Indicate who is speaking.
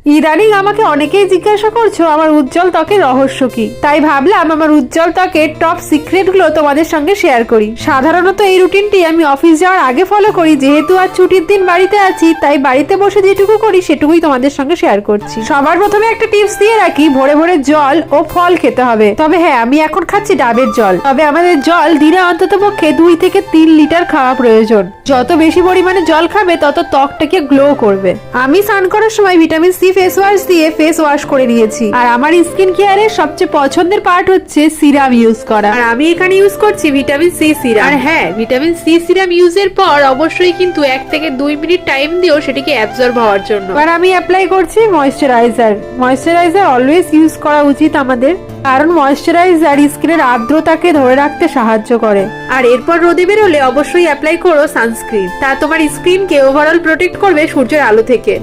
Speaker 1: ইদানিং আমাকে অনেকেই জিজ্ঞাসা করছো আমার উজ্জ্বল ত্বকের রহস্য কি, তাই ভাবলাম আমার উজ্জ্বল ত্বকের টপ সিক্রেট গুলো তোমাদের সঙ্গে শেয়ার করি। সাধারণত এই রুটিনটি আমি অফিস যাওয়ার আগে ফলো করি, যেহেতু আজ ছুটির দিন বাড়িতে আছি তাই বাড়িতে বসে যেটুকু করি সেটুকুই তোমাদের সঙ্গে শেয়ার করছি। সবার প্রথমে একটা টিপস দিয়ে রাখি, ভোরে ভোরে জল ও ফল খেতে হবে। তবে হ্যাঁ, আমি এখন খাচ্ছি ডাবের জল, তবে আমাদের জল দিনে অন্তত পক্ষে 2 থেকে 3 লিটার খাওয়া প্রয়োজন। যত বেশি পরিমাণে জল খাবে তত ত্বকটাকে গ্লো করবে। আমি স্নান করার সময় ভিটামিন সি ফেস ওয়াশ দিয়ে ফেস ওয়াশ করে নিয়েছি। আর আমার স্কিন কেয়ারের সবচেয়ে পছন্দের পার্ট হচ্ছে সিরাম ইউজ করা, আর আমি এখানে ইউজ করছি ভিটামিন সি সিরাম। আর হ্যাঁ, ভিটামিন সি সিরাম ইউজের পর অবশ্যই কিন্তু 1 থেকে 2 মিনিট টাইম দিও সেটিকে অ্যাবজর্ব হওয়ার জন্য। আর আমি অ্যাপ্লাই করছি ময়েশ্চারাইজার। ময়েশ্চারাইজার অলওয়েজ ইউজ করা উচিত আমাদের, কারণ ময়েশ্চারাইজার স্কিনের আর্দ্রতাকে ধরে রাখতে সাহায্য করে। আর এরপর রোদে বেরোলে অবশ্যই অ্যাপ্লাই করো সানস্ক্রিন, তা তোমার স্কিনকে ওভারঅল প্রোটেক্ট করবে সূর্যের আলো থেকে।